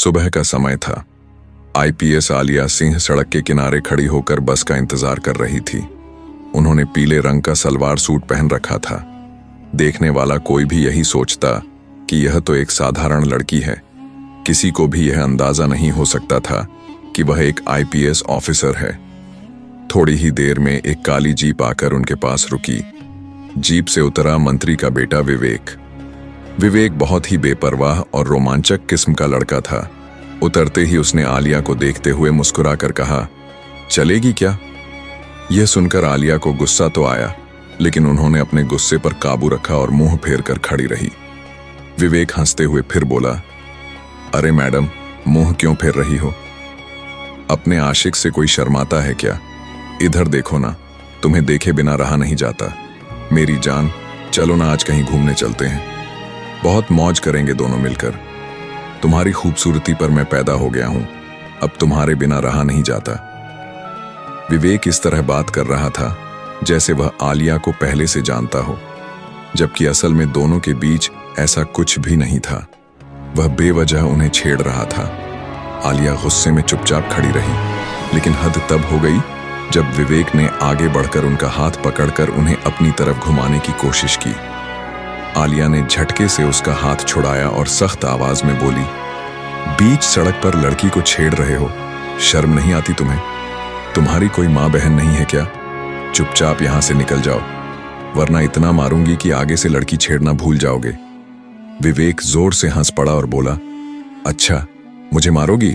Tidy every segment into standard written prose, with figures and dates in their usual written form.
सुबह का समय था। आईपीएस आलिया सिंह सड़क के किनारे खड़ी होकर बस का इंतजार कर रही थी। उन्होंने पीले रंग का सलवार सूट पहन रखा था। देखने वाला कोई भी यही सोचता कि यह तो एक साधारण लड़की है। किसी को भी यह अंदाजा नहीं हो सकता था कि वह एक आईपीएस ऑफिसर है। थोड़ी ही देर में एक काली जीप आकर उनके पास रुकी। जीप से उतरा मंत्री का बेटा विवेक। विवेक बहुत ही बेपरवाह और रोमांचक किस्म का लड़का था। उतरते ही उसने आलिया को देखते हुए मुस्कुराकर कहा, चलेगी क्या? यह सुनकर आलिया को गुस्सा तो आया, लेकिन उन्होंने अपने गुस्से पर काबू रखा और मुंह फेर कर खड़ी रही। विवेक हंसते हुए फिर बोला, अरे मैडम, मुंह क्यों फेर रही हो? अपने आशिक से कोई शर्माता है क्या? इधर देखो ना, तुम्हें देखे बिना रहा नहीं जाता। मेरी जान, चलो ना आज कहीं घूमने चलते हैं। बहुत मौज करेंगे दोनों मिलकर। तुम्हारी खूबसूरती पर मैं पैदा हो गया हूं, अब तुम्हारे बिना रहा नहीं जाता। विवेक इस तरह बात कर रहा था जैसे वह आलिया को पहले से जानता हो, जबकि असल में दोनों के बीच ऐसा कुछ भी नहीं था। वह बेवजह उन्हें छेड़ रहा था। आलिया गुस्से में चुपचाप खड़ी रही, लेकिन हद तब हो गई जब विवेक ने आगे बढ़कर उनका हाथ पकड़कर उन्हें अपनी तरफ घुमाने की कोशिश की। आलिया ने झटके से उसका हाथ छुड़ाया और सख्त आवाज में बोली, बीच सड़क पर लड़की को छेड़ रहे हो, शर्म नहीं आती तुम्हें? तुम्हारी कोई माँ बहन नहीं है क्या? चुपचाप यहां से निकल जाओ, वरना इतना मारूंगी कि आगे से लड़की छेड़ना भूल जाओगे। विवेक जोर से हंस पड़ा और बोला, अच्छा मुझे मारोगी?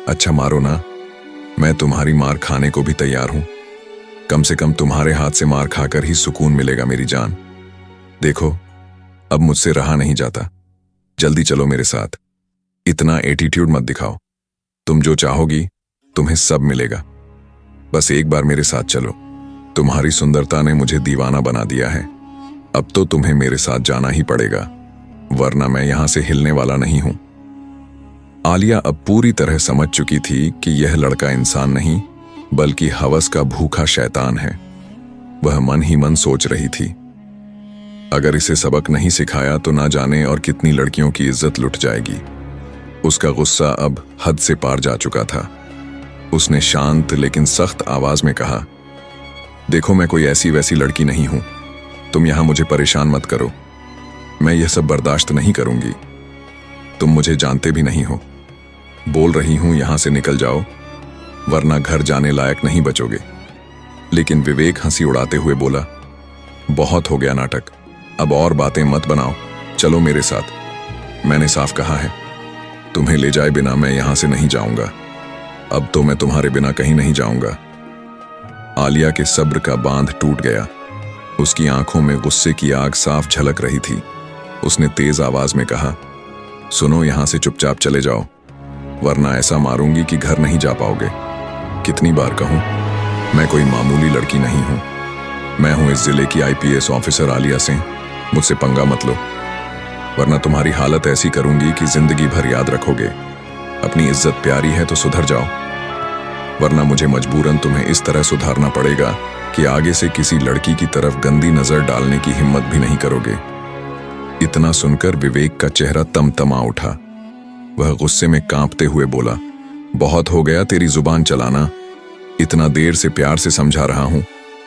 अच्छा मारो ना, मैं तुम्हारी मार खाने को भी तैयार हूं। कम से कम तुम्हारे हाथ से मार खाकर ही सुकून मिलेगा मेरी जान। देखो, अब मुझसे रहा नहीं जाता, जल्दी चलो मेरे साथ। इतना एटीट्यूड मत दिखाओ, तुम जो चाहोगी तुम्हें सब मिलेगा। बस एक बार मेरे साथ चलो, तुम्हारी सुंदरता ने मुझे दीवाना बना दिया है। अब तो तुम्हें मेरे साथ जाना ही पड़ेगा, वरना मैं यहां से हिलने वाला नहीं हूं। आलिया अब पूरी तरह समझ चुकी थी कि यह लड़का इंसान नहीं बल्कि हवस का भूखा शैतान है। वह मन ही मन सोच रही थी, अगर इसे सबक नहीं सिखाया तो ना जाने और कितनी लड़कियों की इज्जत लुट जाएगी। उसका गुस्सा अब हद से पार जा चुका था। उसने शांत लेकिन सख्त आवाज में कहा, देखो मैं कोई ऐसी वैसी लड़की नहीं हूं, तुम यहां मुझे परेशान मत करो। मैं यह सब बर्दाश्त नहीं करूंगी। तुम मुझे जानते भी नहीं हो। बोल रही हूं यहां से निकल जाओ, वरना घर जाने लायक नहीं बचोगे। लेकिन विवेक हंसी उड़ाते हुए बोला, बहुत हो गया नाटक, अब और बातें मत बनाओ, चलो मेरे साथ। मैंने साफ कहा है, तुम्हें ले जाए बिना मैं यहां से नहीं जाऊंगा। अब तो मैं तुम्हारे बिना कहीं नहीं जाऊंगा। आलिया के सब्र का बांध टूट गया। उसकी आंखों में गुस्से की आग साफ झलक रही थी। उसने तेज आवाज में कहा, सुनो, यहां से चुपचाप चले जाओ, वरना ऐसा मारूंगी कि घर नहीं जा पाओगे। कितनी बार कहूं, मैं कोई मामूली लड़की नहीं हूं। मैं हूं इस जिले की आईपीएस ऑफिसर आलिया सिंह। मुझसे पंगा मत लो, वरना तुम्हारी हालत ऐसी करूंगी कि जिंदगी भर याद रखोगे। अपनी इज्जत प्यारी है तो सुधर जाओ, वरना मुझे मजबूरन तुम्हें इस तरह सुधारना पड़ेगा कि आगे से किसी लड़की की तरफ गंदी नजर डालने की हिम्मत भी नहीं करोगे। इतना सुनकर विवेक का चेहरा तमतमा उठा। वह गुस्से में कांपते हुए बोला, बहुत हो गया तेरी जुबान चलाना। इतना देर से प्यार से समझा रहा हूं,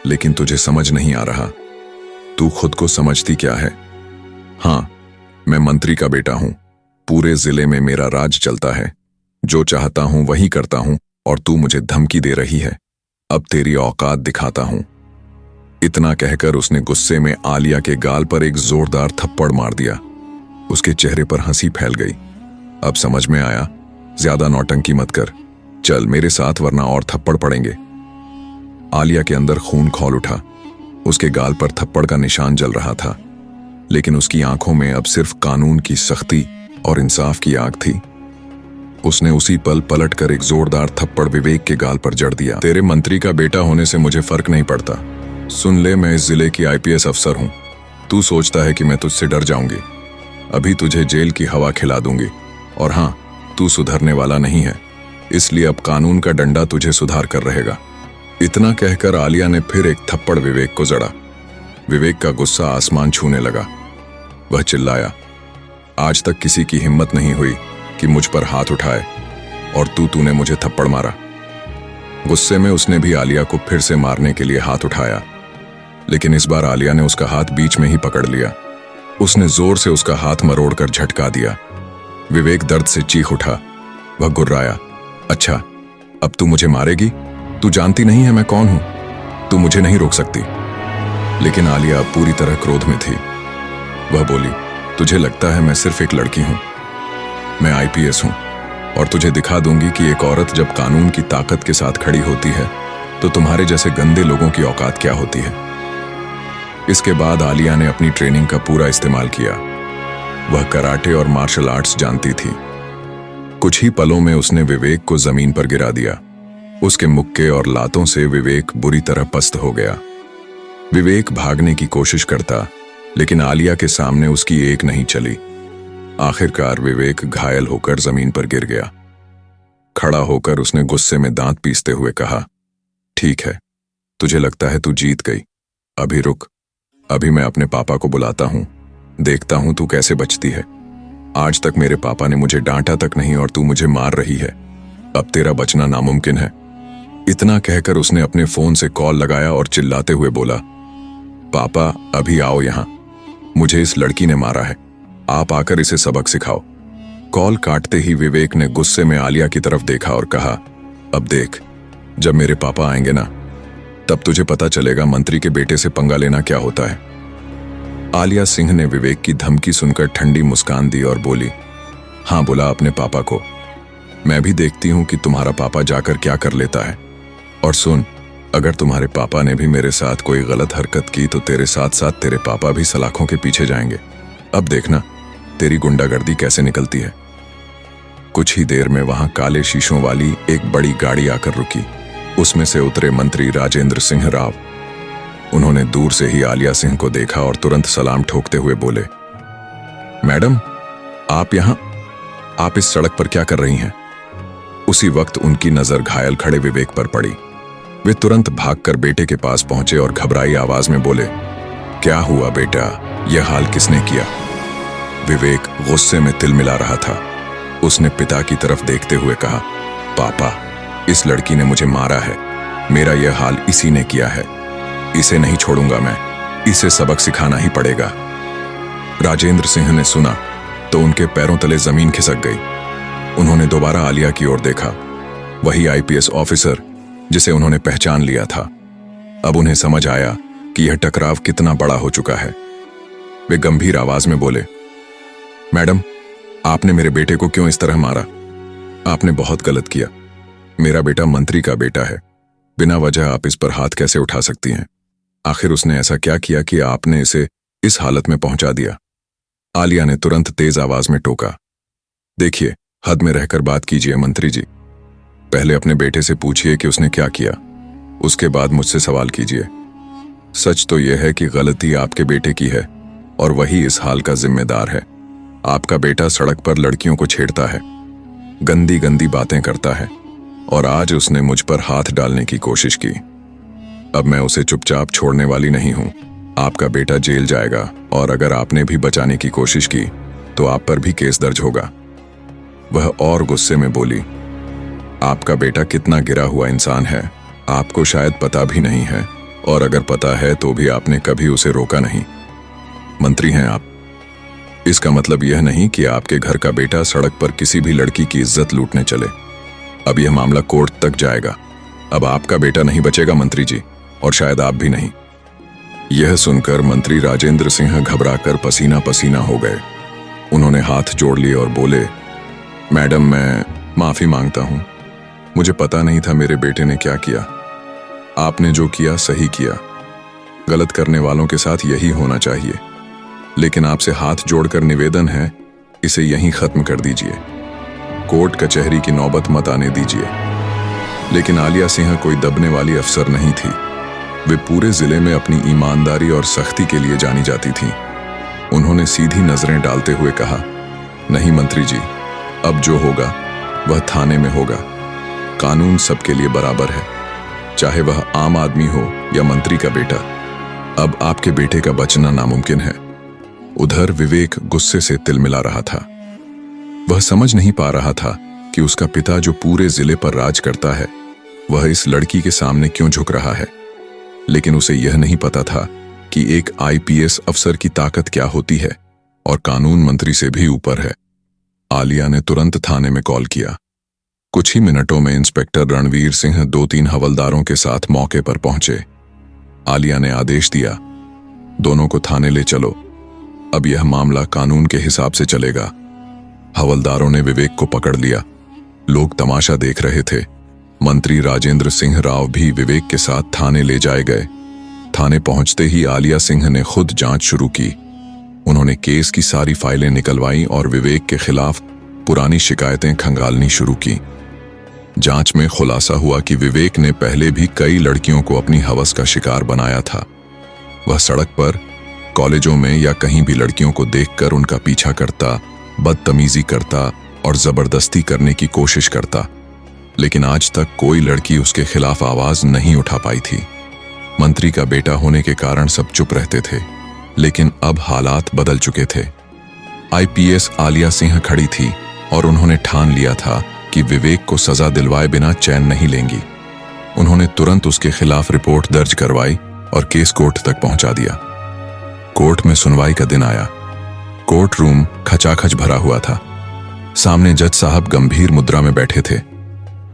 लेकिन तुझे समझ नहीं आ रहा। तू खुद को समझती क्या है? हां, मैं मंत्री का बेटा हूं। पूरे जिले में मेरा राज चलता है। जो चाहता हूं वही करता हूं, और तू मुझे धमकी दे रही है। अब तेरी औकात दिखाता हूं। इतना कहकर उसने गुस्से में आलिया के गाल पर एक जोरदार थप्पड़ मार दिया। उसके चेहरे पर हंसी फैल गई। अब समझ में आया, ज्यादा नौटंकी मत कर, चल मेरे साथ, वरना और थप्पड़ पड़ेंगे। आलिया के अंदर खून खौल उठा। उसके गाल पर थप्पड़ का निशान जल रहा था, लेकिन उसकी आंखों में अब सिर्फ कानून की सख्ती और इंसाफ की आग थी। उसने उसी पल पलट कर एक जोरदार थप्पड़ विवेक के गाल पर जड़ दिया। तेरे मंत्री का बेटा होने से मुझे फर्क नहीं पड़ता। सुन ले, मैं इस जिले की आईपीएस अफसर हूं। तू सोचता है कि मैं तुझसे डर जाऊंगी? अभी तुझे जेल की हवा खिला दूंगी। और हां, तू सुधरने वाला नहीं है, इसलिए अब कानून का डंडा तुझे सुधार कर रहेगा। इतना कहकर आलिया ने फिर एक थप्पड़ विवेक को जड़ा। विवेक का गुस्सा आसमान छूने लगा। वह चिल्लाया, आज तक किसी की हिम्मत नहीं हुई कि मुझ पर हाथ उठाए और तूने मुझे थप्पड़ मारा। गुस्से में उसने भी आलिया को फिर से मारने के लिए हाथ उठाया, लेकिन इस बार आलिया ने उसका हाथ बीच में ही पकड़ लिया। उसने जोर से उसका हाथ मरोड़कर झटका दिया। विवेक दर्द से चीख उठा। वह गुर्राया, अच्छा, अब तू मुझे मारेगी? तू जानती नहीं है मैं कौन हूं? तू मुझे नहीं रोक सकती। लेकिन आलिया अब पूरी तरह क्रोध में थी। वह बोली, तुझे लगता है मैं सिर्फ एक लड़की हूं? मैं आईपीएस हूं और तुझे दिखा दूंगी कि एक औरत जब कानून की ताकत के साथ खड़ी होती है तो तुम्हारे जैसे गंदे लोगों की औकात क्या होती है। इसके बाद आलिया ने अपनी ट्रेनिंग का पूरा इस्तेमाल किया। वह कराटे और मार्शल आर्ट्स जानती थी। कुछ ही पलों में उसने विवेक को जमीन पर गिरा दिया। उसके मुक्के और लातों से विवेक बुरी तरह पस्त हो गया। विवेक भागने की कोशिश करता, लेकिन आलिया के सामने उसकी एक नहीं चली। आखिरकार विवेक घायल होकर जमीन पर गिर गया। खड़ा होकर उसने गुस्से में दांत पीसते हुए कहा, ठीक है, तुझे लगता है तू जीत गई। अभी रुक, अभी मैं अपने पापा को बुलाता हूं, देखता हूं तू कैसे बचती है। आज तक मेरे पापा ने मुझे डांटा तक नहीं और तू मुझे मार रही है। अब तेरा बचना नामुमकिन है। इतना कहकर उसने अपने फोन से कॉल लगाया और चिल्लाते हुए बोला, पापा अभी आओ यहां, मुझे इस लड़की ने मारा है, आप आकर इसे सबक सिखाओ। कॉल काटते ही विवेक ने गुस्से में आलिया की तरफ देखा और कहा, अब देख, जब मेरे पापा आएंगे ना, तब तुझे पता चलेगा मंत्री के बेटे से पंगा लेना क्या होता है। आलिया सिंह ने विवेक की धमकी सुनकर ठंडी मुस्कान दी और बोली, हां, बुला अपने पापा को, मैं भी देखती हूं कि तुम्हारा पापा जाकर क्या कर लेता है। और सुन, अगर तुम्हारे पापा ने भी मेरे साथ कोई गलत हरकत की तो तेरे साथ साथ तेरे पापा भी सलाखों के पीछे जाएंगे। अब देखना तेरी गुंडागर्दी कैसे निकलती है। कुछ ही देर में वहां काले शीशों वाली एक बड़ी गाड़ी आकर रुकी। उसमें से उतरे मंत्री राजेंद्र सिंह राव। उन्होंने दूर से ही आलिया सिंह को देखा और तुरंत सलाम ठोकते हुए बोले, मैडम, आप इस सड़क पर क्या कर रही हैं? उसी वक्त उनकी नजर घायल खड़े विवेक पर पड़ी। वे तुरंत भागकर बेटे के पास पहुंचे और घबराई आवाज में बोले, क्या हुआ बेटा, यह हाल किसने किया? विवेक गुस्से में तिलमिला रहा था। उसने पिता की तरफ देखते हुए कहा, पापा, इस लड़की ने मुझे मारा है, मेरा यह हाल इसी ने किया है, इसे नहीं छोड़ूंगा मैं, इसे सबक सिखाना ही पड़ेगा। राजेंद्र सिंह ने सुना तो उनके पैरों तले जमीन खिसक गई। उन्होंने दोबारा आलिया की ओर देखा, वही आईपीएस ऑफिसर जिसे उन्होंने पहचान लिया था। अब उन्हें समझ आया कि यह टकराव कितना बड़ा हो चुका है। वे गंभीर आवाज में बोले, मैडम, आपने मेरे बेटे को क्यों इस तरह मारा? आपने बहुत गलत किया। मेरा बेटा मंत्री का बेटा है, बिना वजह आप इस पर हाथ कैसे उठा सकती हैं? आखिर उसने ऐसा क्या किया कि आपने इसे इस हालत में पहुंचा दिया? आलिया ने तुरंत तेज आवाज में टोका, देखिए, हद में रहकर बात कीजिए मंत्री जी। पहले अपने बेटे से पूछिए कि उसने क्या किया, उसके बाद मुझसे सवाल कीजिए। सच तो यह है कि गलती आपके बेटे की है और वही इस हाल का जिम्मेदार है। आपका बेटा सड़क पर लड़कियों को छेड़ता है, गंदी गंदी बातें करता है और आज उसने मुझ पर हाथ डालने की कोशिश की। अब मैं उसे चुपचाप छोड़ने वाली नहीं हूं। आपका बेटा जेल जाएगा और अगर आपने भी बचाने की कोशिश की तो आप पर भी केस दर्ज होगा। वह और गुस्से में बोली, आपका बेटा कितना गिरा हुआ इंसान है, आपको शायद पता भी नहीं है, और अगर पता है तो भी आपने कभी उसे रोका नहीं। मंत्री हैं आप, इसका मतलब यह नहीं कि आपके घर का बेटा सड़क पर किसी भी लड़की की इज्जत लूटने चले। अब यह मामला कोर्ट तक जाएगा। अब आपका बेटा नहीं बचेगा मंत्री जी, और शायद आप भी नहीं। यह सुनकर मंत्री राजेंद्र सिंह घबराकर पसीना पसीना हो गए। उन्होंने हाथ जोड़ लिए और बोले, मैडम, मैं माफी मांगता हूं, मुझे पता नहीं था मेरे बेटे ने क्या किया। आपने जो किया सही किया, गलत करने वालों के साथ यही होना चाहिए। लेकिन आपसे हाथ जोड़कर निवेदन है, इसे यहीं खत्म कर दीजिए, कोर्ट कचहरी की नौबत मत आने दीजिए। लेकिन आलिया सिंह कोई दबने वाली अफसर नहीं थी। वे पूरे जिले में अपनी ईमानदारी और सख्ती के लिए जानी जाती थीं। उन्होंने सीधी नजरें डालते हुए कहा, नहीं मंत्री जी, अब जो होगा वह थाने में होगा। कानून सबके लिए बराबर है, चाहे वह आम आदमी हो या मंत्री का बेटा। अब आपके बेटे का बचना नामुमकिन है। उधर विवेक गुस्से से तिलमिला रहा था। वह समझ नहीं पा रहा था कि उसका पिता जो पूरे जिले पर राज करता है वह इस लड़की के सामने क्यों झुक रहा है। लेकिन उसे यह नहीं पता था कि एक आईपीएस अफसर की ताकत क्या होती है और कानून मंत्री से भी ऊपर है। आलिया ने तुरंत थाने में कॉल किया। कुछ ही मिनटों में इंस्पेक्टर रणवीर सिंह 2-3 हवलदारों के साथ मौके पर पहुंचे। आलिया ने आदेश दिया, दोनों को थाने ले चलो, अब यह मामला कानून के हिसाब से चलेगा। हवलदारों ने विवेक को पकड़ लिया। लोग तमाशा देख रहे थे। मंत्री राजेंद्र सिंह राव भी विवेक के साथ थाने ले जाए गए। थाने पहुंचते ही आलिया सिंह ने खुद जांच शुरू की। उन्होंने केस की सारी फाइलें निकलवाई और विवेक के खिलाफ पुरानी शिकायतें खंगालनी शुरू की। जांच में खुलासा हुआ कि विवेक ने पहले भी कई लड़कियों को अपनी हवस का शिकार बनाया था। वह सड़क पर, कॉलेजों में या कहीं भी लड़कियों को देखकर उनका पीछा करता, बदतमीजी करता और जबरदस्ती करने की कोशिश करता, लेकिन आज तक कोई लड़की उसके खिलाफ आवाज नहीं उठा पाई थी। मंत्री का बेटा होने के कारण सब चुप रहते थे, लेकिन अब हालात बदल चुके थे। आईपीएस आलिया सिंह खड़ी थी और उन्होंने ठान लिया था कि विवेक को सजा दिलवाए बिना चैन नहीं लेंगी। उन्होंने तुरंत उसके खिलाफ रिपोर्ट दर्ज करवाई और केस कोर्ट तक पहुंचा दिया। कोर्ट में सुनवाई का दिन आया। कोर्ट रूम खचाखच भरा हुआ था। सामने जज साहब गंभीर मुद्रा में बैठे थे।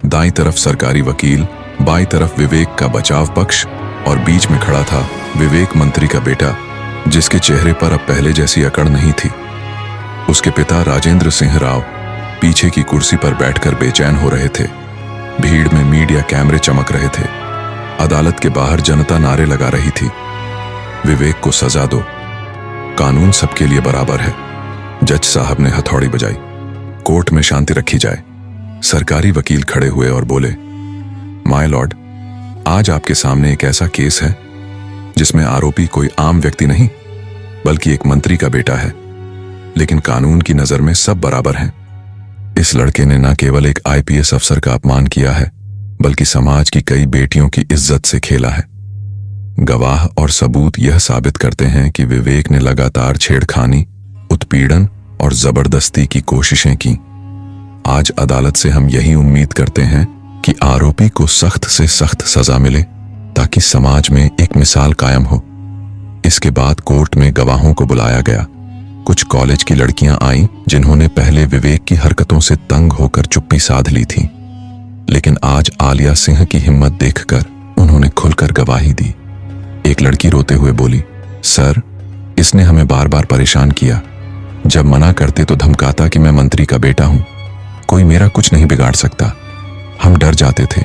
दाईं तरफ सरकारी वकील, बाईं तरफ विवेक का बचाव पक्ष और बीच में खड़ा था विवेक मंत्री का बेटा, जिसके चेहरे पर अब पहले जैसी अकड़ नहीं थी। उसके पिता राजेंद्र सिंह राव पीछे की कुर्सी पर बैठकर बेचैन हो रहे थे। भीड़ में मीडिया कैमरे चमक रहे थे। अदालत के बाहर जनता नारे लगा रही थी, विवेक को सजा दो, कानून सबके लिए बराबर है। जज साहब ने हथौड़ी बजाई, कोर्ट में शांति रखी जाए। सरकारी वकील खड़े हुए और बोले, माय लॉर्ड, आज आपके सामने एक ऐसा केस है जिसमें आरोपी कोई आम व्यक्ति नहीं बल्कि एक मंत्री का बेटा है, लेकिन कानून की नजर में सब बराबर हैं। इस लड़के ने न केवल एक आईपीएस अफसर का अपमान किया है बल्कि समाज की कई बेटियों की इज्जत से खेला है। गवाह और सबूत यह साबित करते हैं कि विवेक ने लगातार छेड़खानी, उत्पीड़न और जबरदस्ती की कोशिशें की। आज अदालत से हम यही उम्मीद करते हैं कि आरोपी को सख्त से सख्त सजा मिले ताकि समाज में एक मिसाल कायम हो। इसके बाद कोर्ट में गवाहों को बुलाया गया। कुछ कॉलेज की लड़कियां आईं जिन्होंने पहले विवेक की हरकतों से तंग होकर चुप्पी साध ली थी, लेकिन आज आलिया सिंह की हिम्मत देखकर उन्होंने खुलकर गवाही दी। एक लड़की रोते हुए बोली, सर, इसने हमें बार बार परेशान किया। जब मना करते तो धमकाता कि मैं मंत्री का बेटा हूं, कोई मेरा कुछ नहीं बिगाड़ सकता। हम डर जाते थे,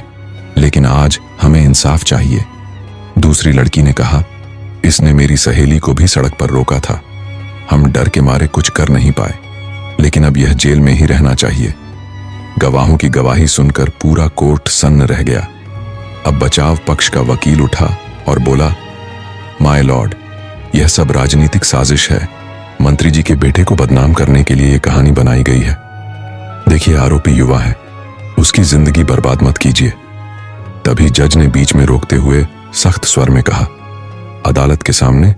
लेकिन आज हमें इंसाफ चाहिए। दूसरी लड़की ने कहा, इसने मेरी सहेली को भी सड़क पर रोका था। हम डर के मारे कुछ कर नहीं पाए, लेकिन अब यह जेल में ही रहना चाहिए। गवाहों की गवाही सुनकर पूरा कोर्ट सन्न रह गया। अब बचाव पक्ष का वकील उठा और बोला, माय लॉर्ड, यह सब राजनीतिक साजिश है। मंत्री जी के बेटे को बदनाम करने के लिए यह कहानी बनाई गई है। देखिए, आरोपी युवा है, उसकी जिंदगी बर्बाद मत कीजिए। तभी जज ने बीच में रोकते हुए सख्त स्वर में कहा, अदालत के सामने